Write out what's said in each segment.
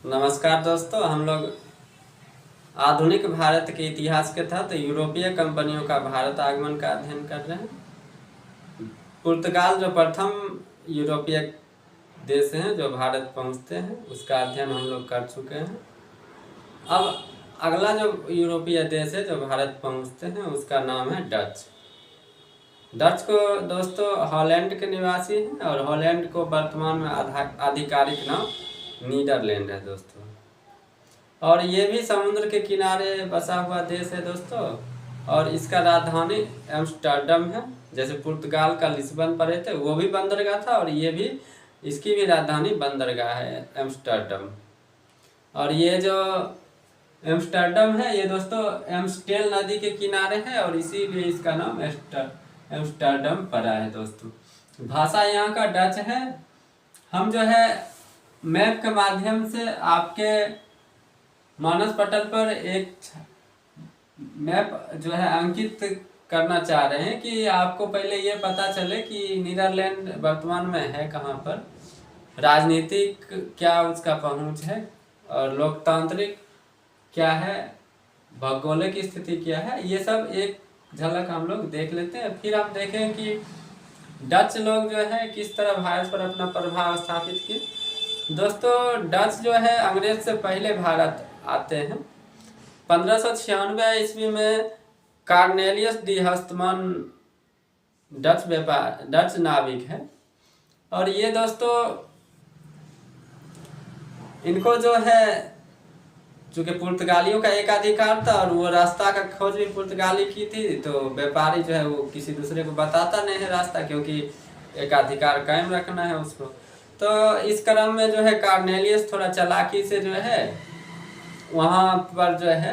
नमस्कार दोस्तों, हम लोग आधुनिक भारत के इतिहास के तहत यूरोपीय कंपनियों का भारत आगमन का अध्ययन कर रहे हैं। पुर्तगाल जो प्रथम यूरोपीय देश हैं जो भारत पहुंचते हैं, उसका अध्ययन हम लोग कर चुके हैं। अब अगला जो यूरोपीय देश है जो भारत पहुंचते हैं उसका नाम है डच। डच को दोस्तों हॉलैंड के निवासी हैं और हॉलैंड को वर्तमान में आधिकारिक नाम नीदरलैंड है दोस्तों। और ये भी समुद्र के किनारे बसा हुआ देश है दोस्तों, और इसका राजधानी एम्स्टर्डम है। जैसे पुर्तगाल का लिस्बन पड़े थे, वो भी बंदरगाह था, और ये भी इसकी भी राजधानी बंदरगाह है एम्स्टर्डम। और ये जो एम्स्टर्डम है ये दोस्तों एम्स्टेल नदी के किनारे है, और इसीलिए इसका नाम एम्स्टर्डम पड़ा है दोस्तों। भाषा यहाँ का डच है। हम जो है मैप के माध्यम से आपके मानस पटल पर एक मैप जो है अंकित करना चाह रहे हैं कि आपको पहले ये पता चले कि नीदरलैंड वर्तमान में है कहाँ पर, राजनीतिक क्या उसका पहुंच है, और लोकतांत्रिक क्या है, भौगोलिक स्थिति क्या है, ये सब एक झलक हम लोग देख लेते हैं। फिर हम देखें कि डच लोग जो है किस तरह भारत पर अपना प्रभाव स्थापित किए। दोस्तों डच जो है अंग्रेज से पहले भारत आते हैं। 1596 ईस्वी में कार्नेलियस डी हस्टमन डच नाविक है, और ये दोस्तों इनको जो है चूँकि पुर्तगालियों का एक अधिकार था और वो रास्ता का खोज भी पुर्तगाली की थी, तो व्यापारी जो है वो किसी दूसरे को बताता नहीं है रास्ता, क्योंकि एक अधिकार कायम रखना है उसको। तो इस क्रम में जो है कार्नेलियस थोड़ा चालाकी से जो है वहाँ पर जो है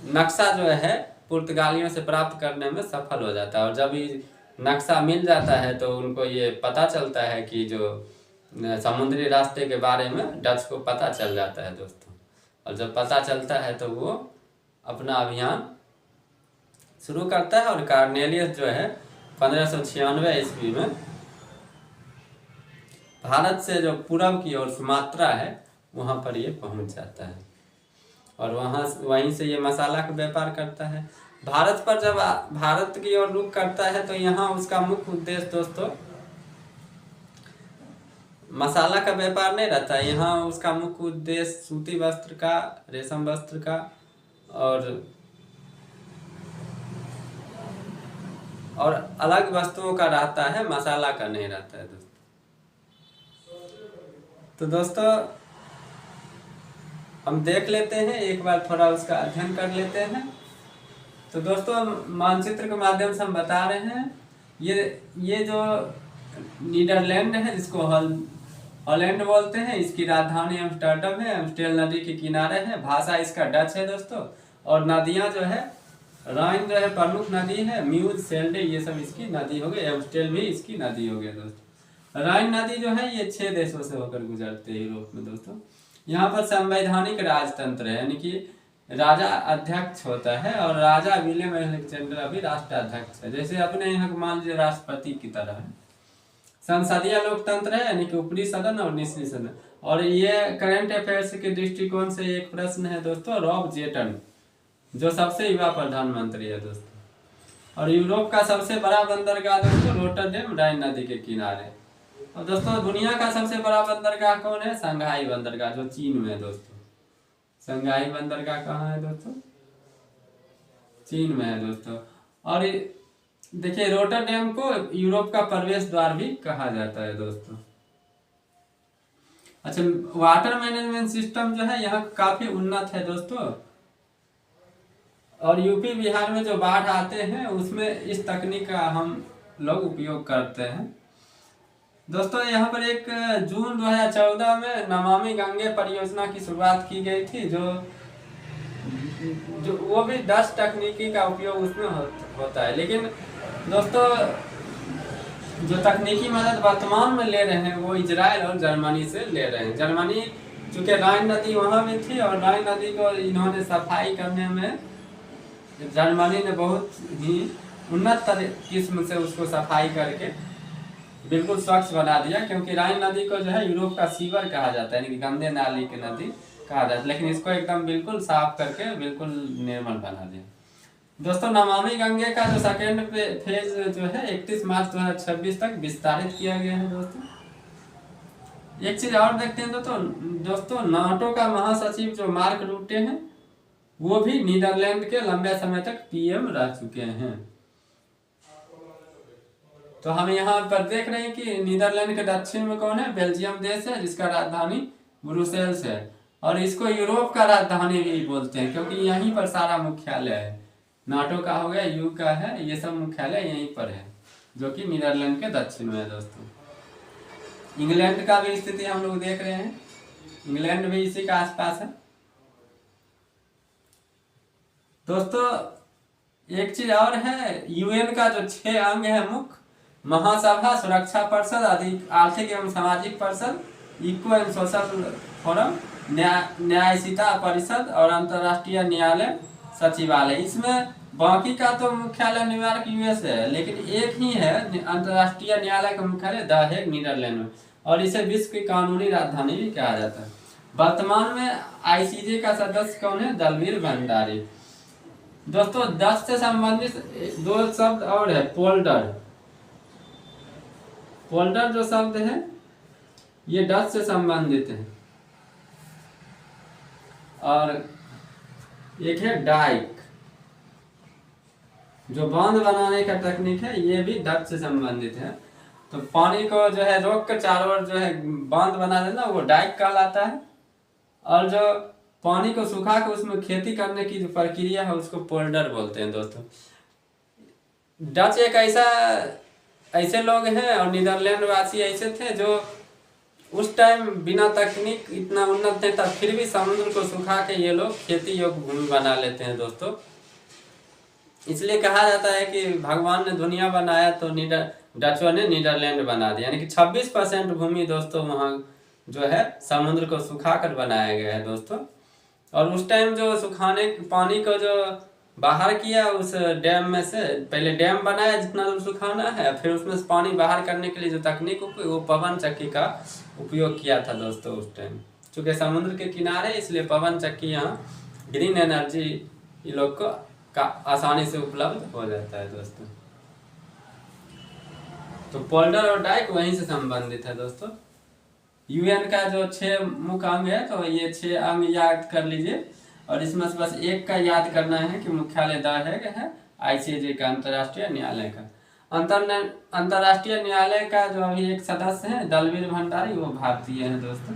नक्शा जो है पुर्तगालियों से प्राप्त करने में सफल हो जाता है। और जब ये नक्शा मिल जाता है तो उनको ये पता चलता है कि जो समुद्री रास्ते के बारे में डच को पता चल जाता है दोस्तों। और जब पता चलता है तो वो अपना अभियान शुरू करता है, और कार्नेलियस जो है 1596 ईस्वी में भारत से जो पूरब की ओर सुमात्रा है वहाँ पर ये पहुँच जाता है, और वहीं से ये मसाला का व्यापार करता है। भारत पर जब भारत की ओर रुख करता है तो यहाँ उसका मुख्य उद्देश्य दोस्तों मसाला का व्यापार नहीं रहता है। यहाँ उसका मुख्य उद्देश्य सूती वस्त्र का, रेशम वस्त्र का और अलग वस्तुओं का रहता है, मसाला का नहीं रहता है दोस्तों। तो दोस्तों हम देख लेते हैं, एक बार थोड़ा उसका अध्ययन कर लेते हैं। तो दोस्तों मानचित्र के माध्यम से हम बता रहे हैं ये जो नीदरलैंड है जिसको हॉलैंड बोलते हैं, इसकी राजधानी एम्स्टर्डम है, एम्स्टेल नदी के किनारे है। भाषा इसका डच है दोस्तों। और नदियां जो है राइन जो है प्रमुख नदी है, म्यूज, सेल्डे ये सब इसकी नदी हो गई, एम्स्टेल भी इसकी नदी हो गई दोस्तों। राइन नदी जो है ये 6 देशों से होकर गुजरते हैं यूरोप में दोस्तों। यहाँ पर संवैधानिक राजतंत्र है, यानी कि राजा अध्यक्ष होता है, और राजा विलियम अलेक्जेंडर अभी राष्ट्राध्यक्ष है, जैसे अपने यहाँ मान लीजिए राष्ट्रपति की तरह है। संसदीय लोकतंत्र है, यानी कि ऊपरी सदन और निचली सदन। और ये करंट अफेयर्स के दृष्टिकोण से एक प्रश्न है दोस्तों, रॉब जेटन जो सबसे युवा प्रधानमंत्री है दोस्तों। और यूरोप का सबसे बड़ा बंदरगाह दोस्तों रोटरडैम, राइन नदी के किनारे। और दोस्तों दुनिया का सबसे बड़ा बंदरगाह कौन है? शंघाई बंदरगाह, जो चीन में है दोस्तों। शंघाई बंदरगाह कहाँ है दोस्तों? चीन में है दोस्तों। और देखिए रोटरडैम को यूरोप का प्रवेश द्वार भी कहा जाता है दोस्तों। अच्छा, वाटर मैनेजमेंट सिस्टम जो है यहाँ काफी उन्नत है दोस्तों। और यूपी बिहार में जो बाढ़ आते हैं उसमें इस तकनीक का हम लोग उपयोग करते हैं दोस्तों। यहाँ पर एक जून 2014 में नमामि गंगे परियोजना की शुरुआत की गई थी, जो वो भी डच तकनीकी का उपयोग उसमें होता है। लेकिन दोस्तों जो तकनीकी मदद वर्तमान में ले रहे हैं वो इजराइल और जर्मनी से ले रहे हैं। जर्मनी चूँकि राइन नदी वहाँ भी थी, और राइन नदी को इन्होंने सफाई करने में जर्मनी ने बहुत ही उन्नत किस्म से उसको सफाई करके बिल्कुल स्वच्छ बना दिया, क्योंकि राइन नदी को जो है यूरोप का सीवर कहा जाता है, यानी कि गंदे नाली की नदी कहा जाता है, लेकिन इसको एकदम बिल्कुल साफ करके बिल्कुल निर्मल बना दिया। दोस्तों नमामि गंगे का जो सेकेंड फेज जो है 31 मार्च 2026 तक विस्तारित किया गया है। दोस्तों एक चीज और देखते हैं दोस्तों नाटो का महासचिव जो मार्क रूटे हैं वो भी नीदरलैंड के लंबे समय तक पीएम रह चुके हैं। तो हम यहाँ पर देख रहे हैं कि नीदरलैंड के दक्षिण में कौन है, बेल्जियम देश है जिसका राजधानी ब्रुसेल्स है, और इसको यूरोप का राजधानी भी बोलते हैं क्योंकि यहीं पर सारा मुख्यालय है। नाटो का हो गया, यू का है, ये सब मुख्यालय यहीं पर है जो कि नीदरलैंड के दक्षिण में है। दोस्तों इंग्लैंड का भी स्थिति हम लोग देख रहे हैं, इंग्लैंड भी इसी का आसपास है। दोस्तों एक चीज और है, यूएन का जो 6 अंग है मुख्य, महासभा, सुरक्षा परिषद, आर्थिक एवं सामाजिक परिषद, इको एंड सोशल फोरम, न्यायिकता परिषद और अंतर्राष्ट्रीय न्यायालय सचिवालय। इसमें बाकी का तो मुख्यालय न्यूयॉर्क यूएस है, लेकिन एक ही है अंतर्राष्ट्रीय न्यायालय का मुख्यालय द हेग नीदरलैंड में, और इसे विश्व की कानूनी राजधानी भी कहा जाता है। वर्तमान में आईसीजे का सदस्य कौन है, दलवीर भंडारी। दोस्तों डच से संबंधित 2 शब्द और है, पोल्डर। पोल्डर जो शब्द है ये डच से संबंधित है, और एक है डाइक जो बांध बनाने का टेक्निक है, ये भी डच से संबंधित है। तो पानी को जो है रोक कर चारों ओर जो है बांध बना देना वो डाइक कहलाता है, और जो पानी को सुखा कर उसमें खेती करने की जो प्रक्रिया है उसको पोल्डर बोलते हैं। दोस्तों डच एक ऐसे लोग हैं और नीदरलैंड वासी ऐसे थे जो उस टाइम बिना तकनीक इतना उन्नत नहीं था, फिर भी समुद्र को सुखा के ये लोग खेती योग्य भूमि बना लेते हैं। दोस्तों इसलिए कहा जाता है कि भगवान ने दुनिया बनाया तो डचों ने नीदरलैंड बना दिया, यानी कि 26% भूमि दोस्तों वहाँ जो है समुद्र को सुखा कर बनाया गया है। दोस्तों और उस टाइम जो सुखाने पानी को जो बाहर किया उस डैम में से, पहले डैम बनाया जितना दूर सुखाना है, फिर उसमें से पानी बाहर करने के लिए जो तकनीक वो पवन चक्की का उपयोग किया था। दोस्तों उस टाइम चूँकि समुद्र के किनारे, इसलिए पवन चक्की यहाँ ग्रीन एनर्जी ये लोग को आसानी से उपलब्ध हो जाता है। दोस्तों तो पोल्डर और डाइक वहीं से संबंधित है। दोस्तों यूएन का जो 6 मुख्य अंग है, तो ये 6 अंग याद कर लीजिए, और इसमें से बस एक का याद करना है कि मुख्यालय द हेग है आईसीजे का, अंतर्राष्ट्रीय न्यायालय का। अंतर्राष्ट्रीय न्यायालय का जो अभी एक सदस्य है दलवीर भंडारी, वो भारतीय है। दोस्तों